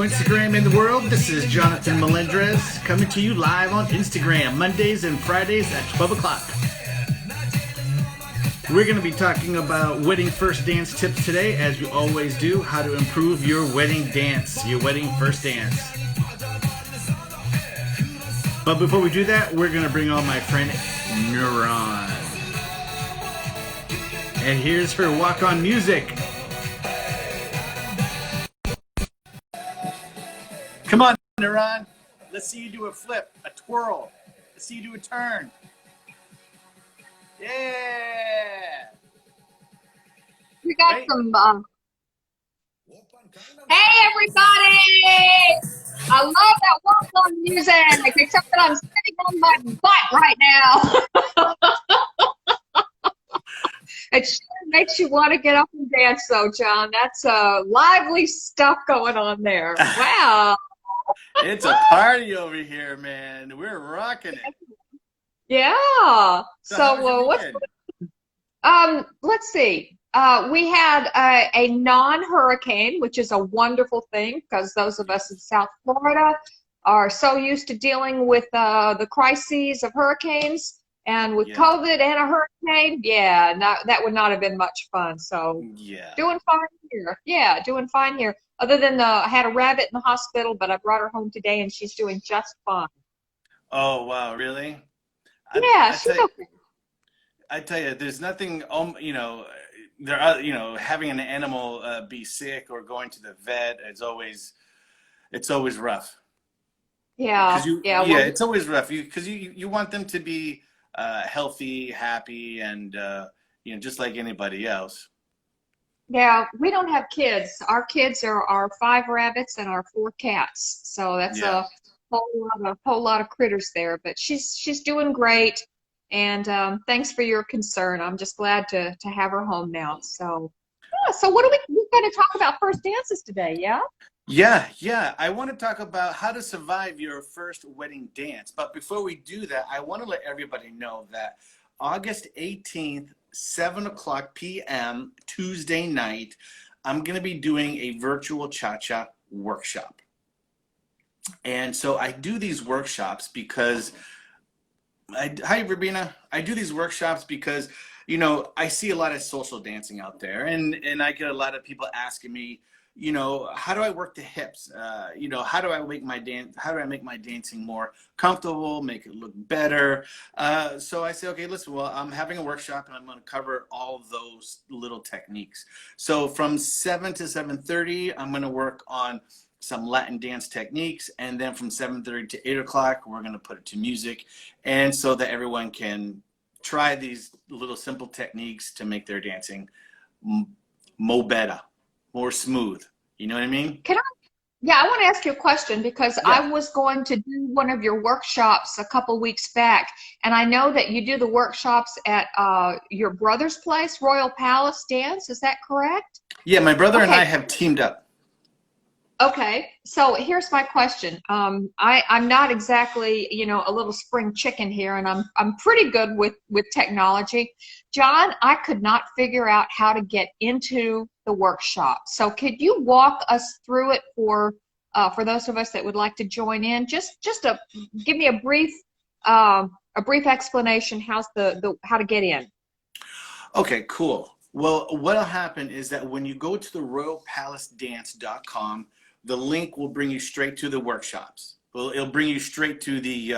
Instagram in the world. This is Jonathon Melendrez coming to you live on Instagram Mondays and Fridays at 12 o'clock. We're going to be talking about wedding first dance tips today, as we always do, how to improve your wedding dance, your wedding first dance. But before we do that, we're going to bring on my friend Neuron. And here's her walk-on music. Come on, Neuron. Let's see you do a flip, a twirl. Let's see you do a turn. Yeah. We got some. Hey, everybody! I love that walk-on music, except that I'm sitting on my butt right now. It sure makes you want to get up and dance, though, John. That's lively stuff going on there. Wow. It's a party over here, man. We're rocking it. Yeah. So let's see. We had a non-hurricane, which is a wonderful thing because those of us in South Florida are so used to dealing with the crises of hurricanes, and with COVID and a hurricane, that would not have been much fun. So doing fine here. Yeah, doing fine here. Other than I had a rabbit in the hospital, but I brought her home today, and she's doing just fine. Oh, wow, really? She's okay. I tell you, there's nothing, having an animal be sick or going to the vet, it's always rough. Yeah, it's always rough because you want them to be healthy, happy, and just like anybody else. Yeah, we don't have kids. Our kids are our 5 rabbits and our 4 cats. So that's a whole lot of critters there. But she's doing great, and thanks for your concern. I'm just glad to have her home now. So so what are we're going to talk about first dances today? Yeah. I want to talk about how to survive your first wedding dance. But before we do that, I want to let everybody know that August 18th, 7 o'clock p.m. Tuesday night, I'm going to be doing a virtual cha-cha workshop. And so I do these workshops because hi, Verbena. I do these workshops because, I see a lot of social dancing out there, and I get a lot of people asking me, how do I work the hips? How do I make my dancing more comfortable, make it look better? So I say, okay, listen, well, I'm having a workshop and I'm going to cover all those little techniques. So from 7 to 7:30, I'm going to work on some Latin dance techniques, and then from 7:30 to 8 o'clock, we're going to put it to music, and so that everyone can try these little simple techniques to make their dancing better. More smooth. You know what I mean? I want to ask you a question because I was going to do one of your workshops a couple weeks back, and I know that you do the workshops at your brother's place, Royal Palace Dance. Is that correct? Yeah, my brother and I have teamed up. Okay, so here's my question. I'm not exactly, a little spring chicken here, and I'm pretty good with technology. John, I could not figure out how to get into the workshop. So could you walk us through it for those of us that would like to join in? Just give me a brief explanation how to get in. Okay, cool. Well, what'll happen is that when you go to the royalpalacedance.com, the link will bring you straight to the workshops. Well, it'll bring you straight to the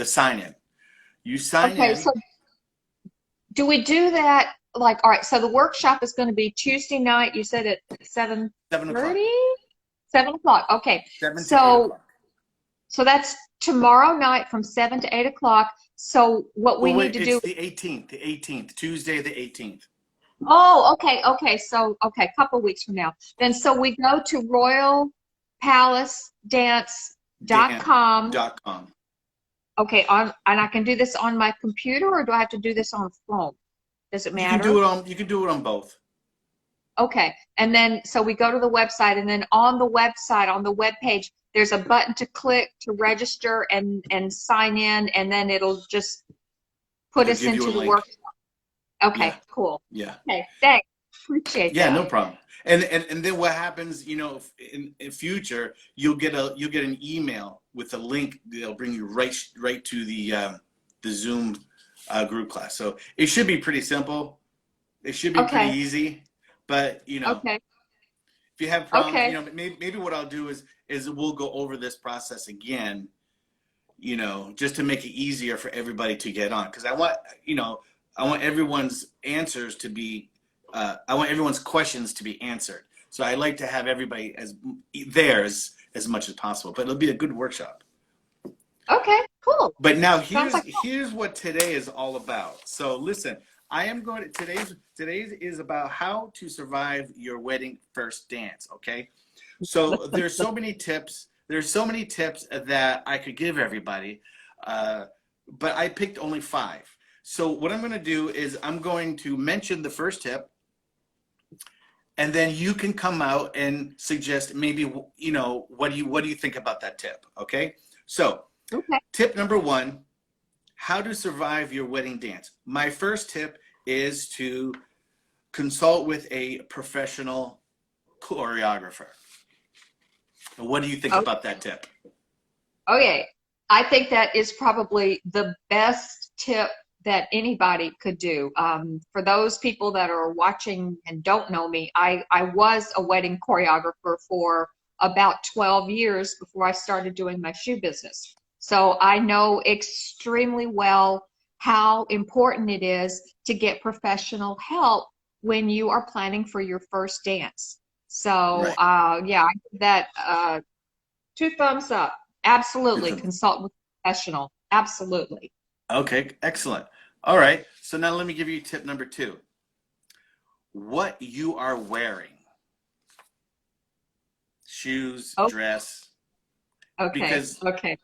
sign-in. You sign in. Okay, so do we do that? All right, so the workshop is going to be Tuesday night. You said at 7:30? 7 o'clock. Okay. 7 to 8 o'clock. So that's tomorrow night from 7 to 8 o'clock. So what we need to do. It's the 18th, Tuesday the 18th. Oh, okay. So, a couple weeks from now. Then, so we go to royalpalacedance.com. Okay, and I can do this on my computer, or do I have to do this on the phone? Does it matter? You can do it on both. Okay, and then, so we go to the website, and then on the website, on the web page, there's a button to click to register and sign in, and then it'll just put us into the workshop. Okay, cool. Yeah. Okay, thanks. Appreciate that. Yeah, no problem. And then what happens, you know, in future, you'll get an email with a link that'll bring you right to the Zoom group class. So it should be pretty simple. It should be pretty Okay. easy. But you know, Okay. if you have problems, you Okay. know, maybe what I'll do is we'll go over this process again, you know, just to make it easier for everybody to get on. Because I want, you know, I want everyone's answers to be, I want everyone's questions to be answered. So I like to have everybody as much as possible. But it'll be a good workshop. Okay. Cool. But now Sounds like here's what today is all about. So listen, I am going to today's is about how to survive your wedding first dance. Okay, so there's so many tips. There's so many tips that I could give everybody, but I picked only 5. So what I'm going to do is I'm going to mention the first tip, and then you can come out and suggest maybe, you know, what do you think about that tip? Okay, so okay. tip number 1, how to survive your wedding dance. My first tip is to consult with a professional choreographer. What do you think about that tip? Okay. I think that is probably the best tip that anybody could do. For those people that are watching and don't know me, I was a wedding choreographer for about 12 years before I started doing my shoe business. So I know extremely well how important it is to get professional help when you are planning for your first dance. So Right. yeah, I give that 2 thumbs up. Absolutely, consult with a professional. Absolutely. Okay, excellent. All right, so now let me give you tip number 2. What you are wearing. Shoes, Oh, dress, okay. because Okay.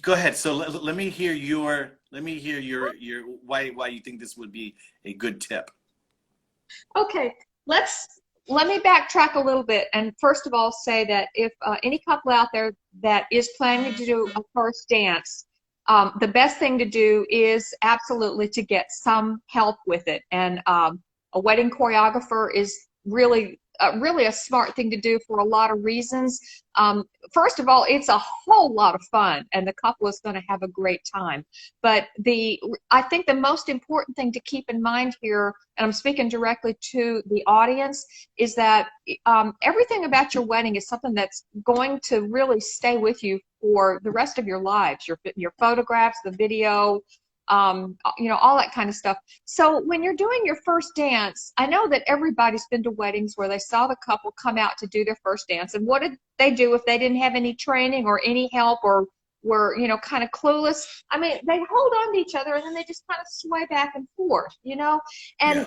go ahead. So let me hear your why you think this would be a good tip. Okay, let me backtrack a little bit and first of all say that if any couple out there that is planning to do a first dance, the best thing to do is absolutely to get some help with it. And a wedding choreographer is really a smart thing to do for a lot of reasons. First of all, it's a whole lot of fun, and the couple is going to have a great time. But I think the most important thing to keep in mind here, and I'm speaking directly to the audience, is that everything about your wedding is something that's going to really stay with you for the rest of your lives. Your photographs, the video, you know, all that kind of stuff. So when you're doing your first dance, I know that everybody's been to weddings where they saw the couple come out to do their first dance. And what did they do if they didn't have any training or any help or were, you know, kind of clueless? I mean, they hold on to each other and then they just kind of sway back and forth, you know? Yeah.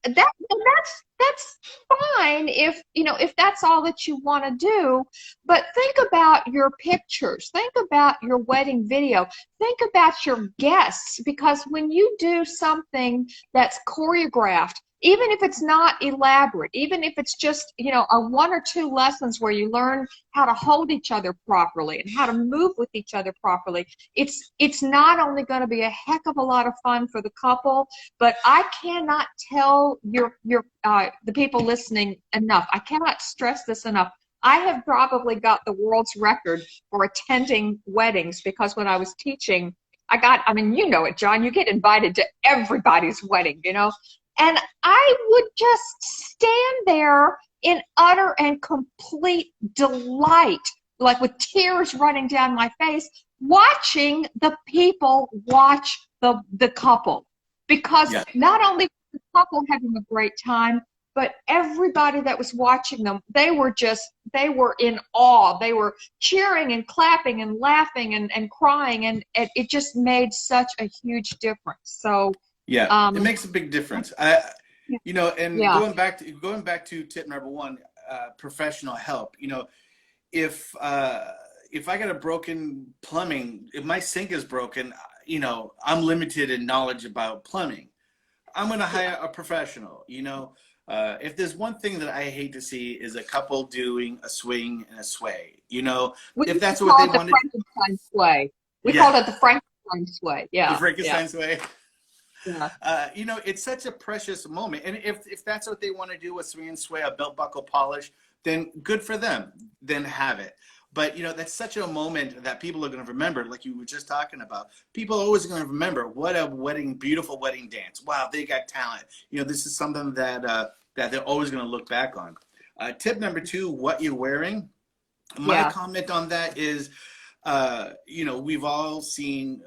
And that's fine if, you know, if that's all that you want to do. But think about your pictures. Think about your wedding video. Think about your guests, because when you do something that's choreographed, even if it's not elaborate, even if it's just, you know, a 1 or 2 lessons where you learn how to hold each other properly and how to move with each other properly, it's not only going to be a heck of a lot of fun for the couple, but I cannot tell the people listening enough. I cannot stress this enough. I have probably got the world's record for attending weddings, because when I was teaching, I mean, you know it, John, you get invited to everybody's wedding, you know, and I would just stand there in utter and complete delight, like with tears running down my face, watching the people watch the couple. Because Yeah. not only was the couple having a great time, but everybody that was watching them, they were in awe. They were cheering and clapping and laughing and crying, and it just made such a huge difference. So, Yeah, it um, makes a big difference. I, you know, and yeah. going back to tip number 1, professional help. You know, if I got a broken plumbing, if my sink is broken, you know, I'm limited in knowledge about plumbing. I'm going to hire a professional. You know, if there's one thing that I hate to see is a couple doing a swing and a sway. You know, We if used to that's what call they it the wanted, Frankenstein sway. We yeah, called it the Frankenstein sway. the Yeah, yeah. Frankenstein sway. Yeah. You know, it's such a precious moment. And if that's what they want to do with swing and sway, a belt buckle polish, then good for them. Then have it. But, you know, that's such a moment that people are going to remember, like you were just talking about. People are always going to remember what a beautiful wedding dance. Wow, they got talent. You know, this is something that, that they're always going to look back on. Tip number 2, what you're wearing. My Yeah. comment on that is, you know, we've all seen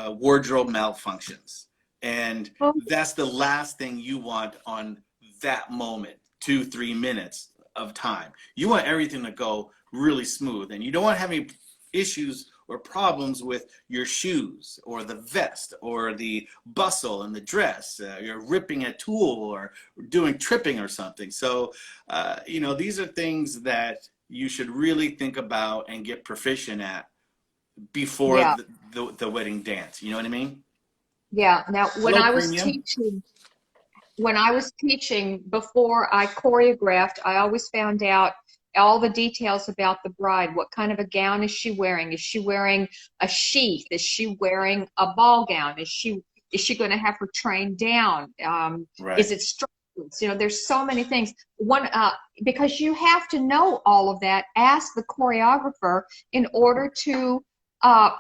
wardrobe malfunctions. And Oh, that's the last thing you want on that moment, 2-3 minutes of time. You want everything to go really smooth, and you don't want to have any issues or problems with your shoes or the vest or the bustle in the dress. You're ripping a tool or doing tripping or something. So, you know, these are things that you should really think about and get proficient at before yeah. the wedding dance. You know what I mean? Yeah. Now, Hello, premium. when I was teaching before I choreographed, I always found out all the details about the bride. What kind of a gown is she wearing? Is she wearing a sheath? Is she wearing a ball gown? Is she going to have her train down? Is Right. it strapless? You know, there's so many things. Because you have to know all of that. Ask the choreographer in order to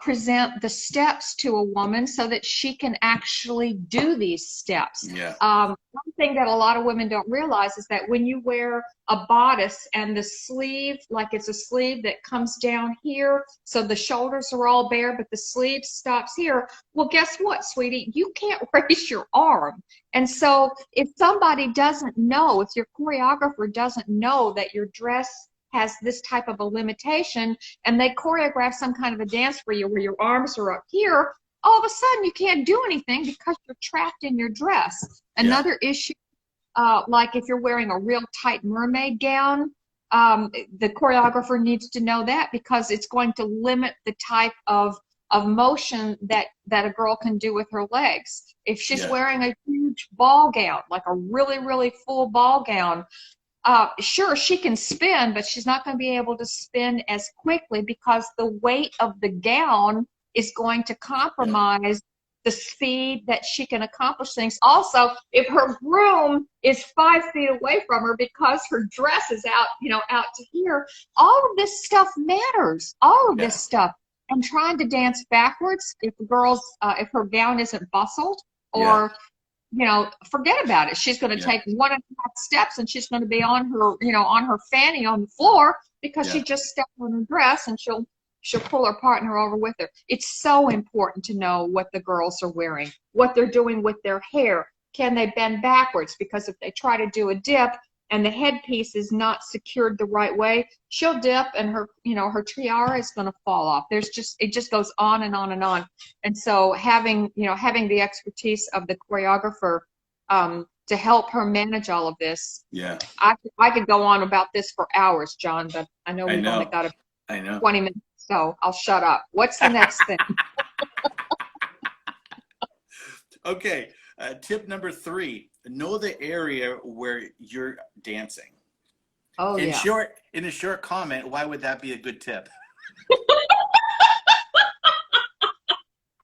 present the steps to a woman so that she can actually do these steps. Yeah. One thing that a lot of women don't realize is that when you wear a bodice and the sleeve, like it's a sleeve that comes down here, so the shoulders are all bare, but the sleeve stops here. Well, guess what, sweetie? You can't raise your arm. And so if somebody doesn't know, if your choreographer doesn't know that your dress has this type of a limitation, and they choreograph some kind of a dance for you where your arms are up here, all of a sudden you can't do anything because you're trapped in your dress. Yeah. Another issue, like if you're wearing a real tight mermaid gown, the choreographer needs to know that because it's going to limit the type of motion that a girl can do with her legs. If she's Yeah. wearing a huge ball gown, like a really, really full ball gown, sure, she can spin, but she's not going to be able to spin as quickly because the weight of the gown is going to Yeah. compromise the speed that she can accomplish things. Also, if her groom is 5 feet away from her because her dress is out, you know, out to here, all of this stuff matters. All of this Yeah. stuff. And trying to dance backwards, if her gown isn't bustled, Yeah. or you know, forget about it. She's going to Yeah. take 1.5 steps and she's going to be on her, you know, on her fanny on the floor because Yeah. she just stepped on her dress, and she'll pull her partner over with her. It's so important to know what the girls are wearing, what they're doing with their hair. Can they bend backwards? Because if they try to do a dip and the headpiece is not secured the right way, she'll dip and her, you know, her tiara is going to fall off. It just goes on and on and on. And so having the expertise of the choreographer to help her manage all of this, Yeah. I could go on about this for hours, John, but I know I we've only know. got I know. 20 minutes, so I'll shut up. What's the next thing? Okay. Tip number 3, know the area where you're dancing. Oh, In yeah. a short comment, why would that be a good tip?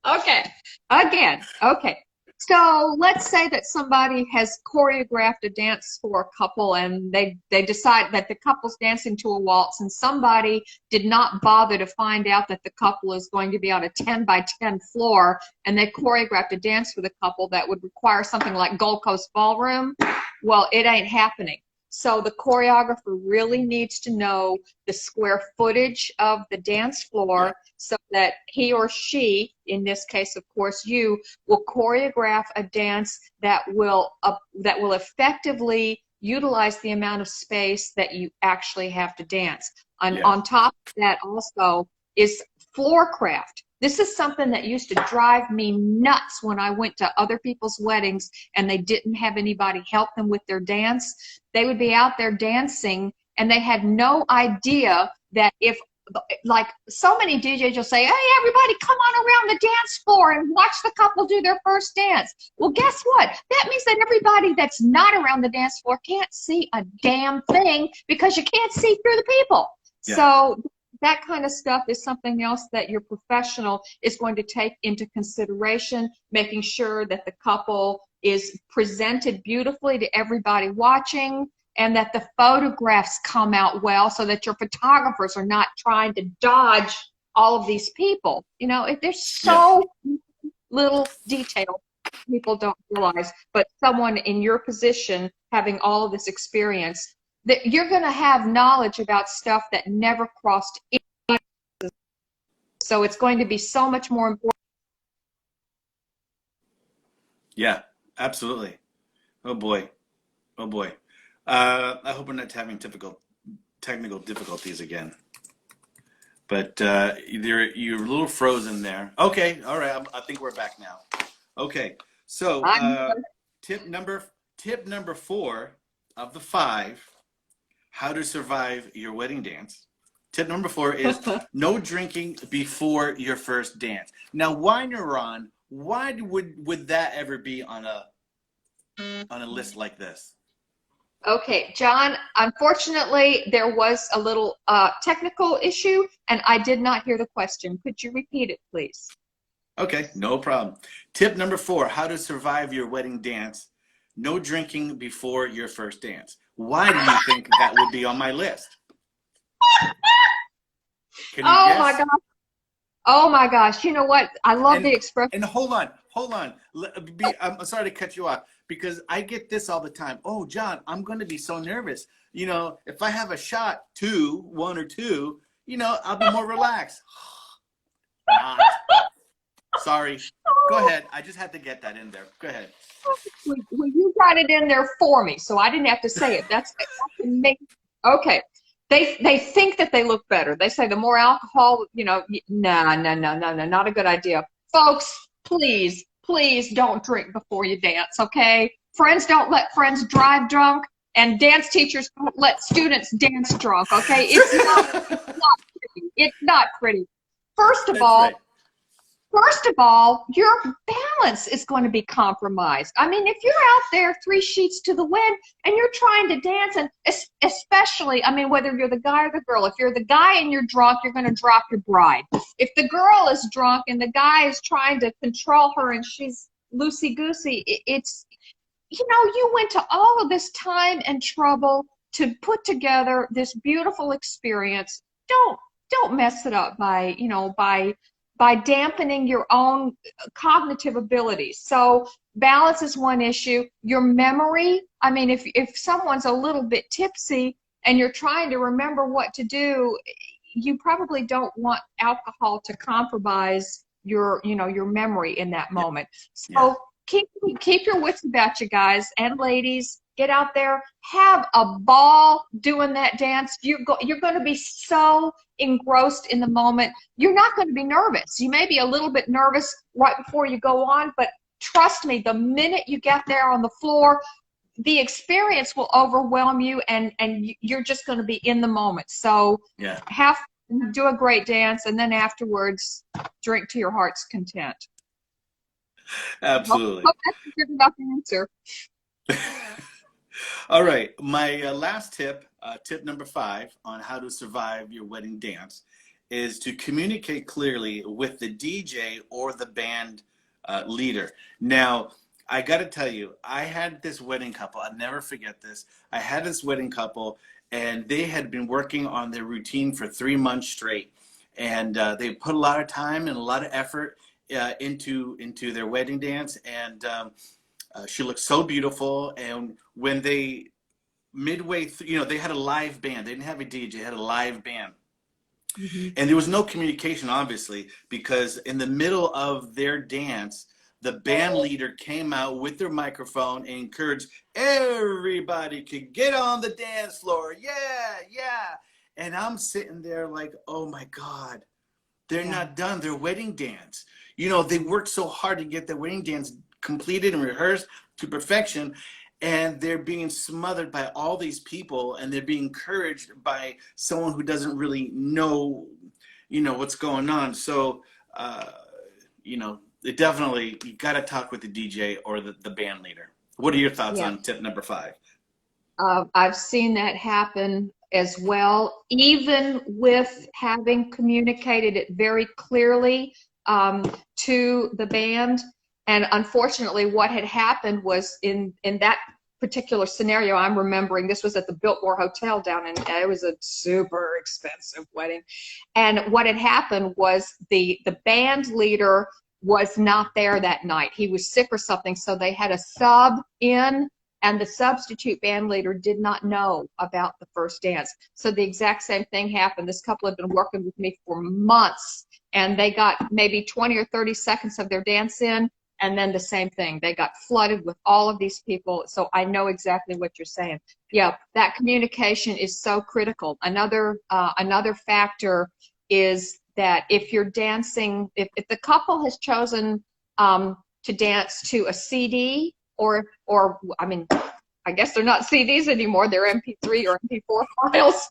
Okay. Again. Okay. So let's say that somebody has choreographed a dance for a couple, and they decide that the couple's dancing to a waltz, and somebody did not bother to find out that the couple is going to be on a 10 by 10 floor, and they choreographed a dance for the couple that would require something like Gold Coast Ballroom. Well, it ain't happening. So the choreographer really needs to know the square footage of the dance floor, Yeah. so that he or she, in this case, of course, you, will choreograph a dance that will effectively utilize the amount of space that you actually have to dance. And Yeah. on top of that also is floor craft. This is something that used to drive me nuts when I went to other people's weddings and they didn't have anybody help them with their dance. They would be out there dancing and they had no idea that if, like so many DJs will say, hey, everybody come on around the dance floor and watch the couple do their first dance. Well, guess what? That means that everybody that's not around the dance floor can't see a damn thing because you can't see through the people. Yeah. So that kind of stuff is something else that your professional is going to take into consideration, making sure that the couple is presented beautifully to everybody watching, and that the photographs come out well, so that your photographers are not trying to dodge all of these people. You know, if there's so little detail people don't realize, but someone in your position having all of this experience, that you're going to have knowledge about stuff that never crossed any. So it's going to be so much more important. Yeah, absolutely. Oh boy. Oh boy. I hope we're not having technical difficulties again. But you're a little frozen there. Okay, all right. I think we're back now. Okay, so tip number 4 of the 5, how to survive your wedding dance. Tip number 4 is no drinking before your first dance. Now, why, Neuron? Why would that ever be on a list like this? Okay, John, unfortunately, there was a little technical issue, and I did not hear the question. Could you repeat it, please? Okay, no problem. Tip number 4, how to survive your wedding dance. No drinking before your first dance. Why do you think that would be on my list? Can you guess? My gosh. Oh my gosh. You know what? I love the expression. And hold on. I'm sorry to cut you off, because I get this all the time. Oh, John, I'm going to be so nervous. You know, if I have a shot, 1 or 2, you know, I'll be more relaxed. Not. Sorry. Go ahead. I just had to get that in there. Go ahead. Well, you got it in there for me, so I didn't have to say it. That's amazing. Okay. They think that they look better. They say the more alcohol, you know, no, not a good idea. Folks, please don't drink before you dance, okay? Friends don't let friends drive drunk, and dance teachers don't let students dance drunk, okay? It's not pretty. It's not pretty. First of all, your balance is going to be compromised. I mean, if you're out there 3 sheets to the wind and you're trying to dance, and especially, I mean, whether you're the guy or the girl, if you're the guy and you're drunk, you're going to drop your bride. If the girl is drunk and the guy is trying to control her and she's loosey-goosey, it's, you know, you went to all of this time and trouble to put together this beautiful experience. Don't mess it up by, you know, by dampening your own cognitive abilities. So balance is one issue. Your memory, I mean, if someone's a little bit tipsy and you're trying to remember what to do, you probably don't want alcohol to compromise your, you know, your memory in that moment. So keep your wits about you, guys and ladies. Get out there, have a ball doing that dance. You're going to be so engrossed in the moment. You're not going to be nervous. You may be a little bit nervous right before you go on, but trust me, the minute you get there on the floor, the experience will overwhelm you, and you're just going to be in the moment. So do a great dance, and then afterwards, drink to your heart's content. Absolutely. Hope that's a good enough answer. All right, my last tip, tip number 5 on how to survive your wedding dance, is to communicate clearly with the DJ or the band leader. Now, I got to tell you, I had this wedding couple. I'll never forget this. I had this wedding couple, and they had been working on their routine for 3 months straight, and they put a lot of time and a lot of effort into their wedding dance, and she looked so beautiful. And when they midway through, you know, they had a live band. They didn't have a DJ, they had a live band. And there was no communication, obviously, because in the middle of their dance, the band leader came out with their microphone and encouraged everybody to get on the dance floor. Yeah. And I'm sitting there like, oh my God, they're not done their wedding dance. You know, they worked so hard to get their wedding dance completed and rehearsed to perfection, and they're being smothered by all these people, and they're being encouraged by someone who doesn't really know, you know, what's going on. So, you know, it definitely, you got to talk with the DJ or the band leader. What are your thoughts on tip number 5? I've seen that happen as well, even with having communicated it very clearly to the band. And unfortunately, what had happened was in that particular scenario, I'm remembering this was at the Biltmore Hotel down in, it was a super expensive wedding. And what had happened was the band leader was not there that night. He was sick or something, so they had a sub in, and the substitute band leader did not know about the first dance. So the exact same thing happened. This couple had been working with me for months, and they got maybe 20 or 30 seconds of their dance in, and then the same thing. They got flooded with all of these people. So I know exactly what you're saying. Yeah, that communication is so critical. Another factor is that if you're dancing, if the couple has chosen to dance to a CD, or I mean, I guess they're not CDs anymore, they're MP3 or MP4 files.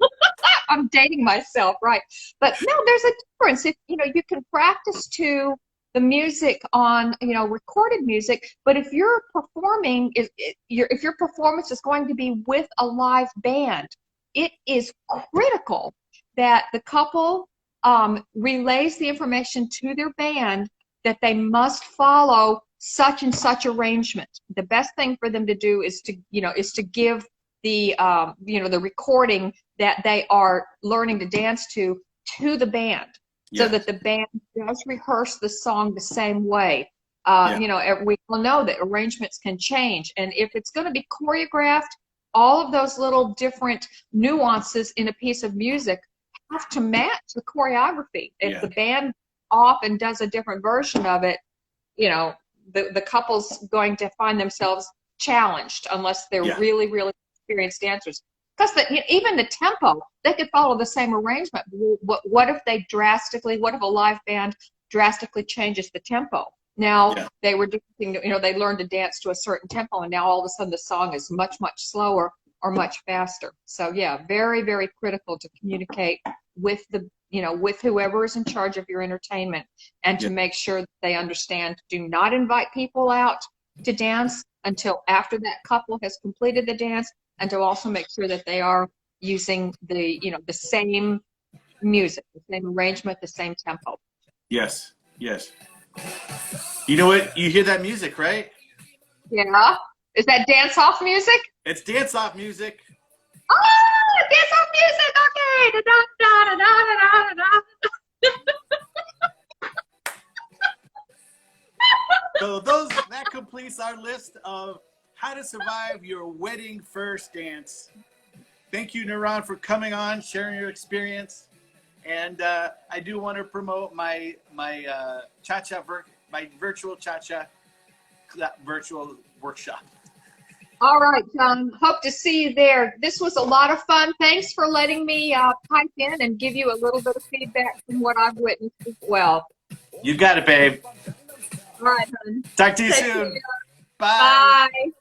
I'm dating myself, right? But no, there's a difference. If you know, you can practice to the music on, you know, recorded music, but if you're performing, if your performance is going to be with a live band, it is critical that the couple relays the information to their band that they must follow such and such arrangement. The best thing for them to do is to, you know, is to give the, you know, the recording that they are learning to dance to the band, so that the band does rehearse the song the same way. You know, we all know that arrangements can change, and if it's going to be choreographed, all of those little different nuances in a piece of music have to match the choreography. If the band often does a different version of it, you know, the couple's going to find themselves challenged unless they're really, really experienced dancers. Because even the tempo, they could follow the same arrangement. What if they drastically, what if a live band drastically changes the tempo? Now they were doing, you know, they learned to dance to a certain tempo, and now all of a sudden the song is much, much slower or much faster. So yeah, very, very critical to communicate with the, you know, with whoever is in charge of your entertainment, and to make sure that they understand, do not invite people out to dance until after that couple has completed the dance, and to also make sure that they are using the, you know, the same music, the same arrangement, the same tempo. Yes, yes. You know what? You hear that music, right? Yeah. Is that dance-off music? It's dance-off music. Oh, dance-off music. Okay. Da, da, da, da, da, da, da. So that completes our list of how to survive your wedding first dance. Thank you, Naran, for coming on, sharing your experience. And I do want to promote my cha-cha, my virtual cha-cha virtual workshop. All right, John. Hope to see you there. This was a lot of fun. Thanks for letting me pipe in and give you a little bit of feedback from what I've witnessed as well. You got it, babe. All right, hon. Talk to you Take soon. care. Bye. Bye.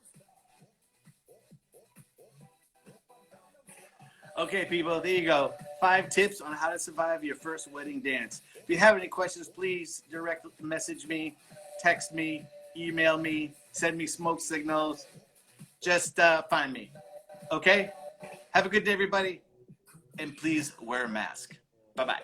Okay, people, there you go. 5 tips on how to survive your first wedding dance. If you have any questions, please direct message me, text me, email me, send me smoke signals. Just find me. Okay? Have a good day, everybody. And please wear a mask. Bye-bye.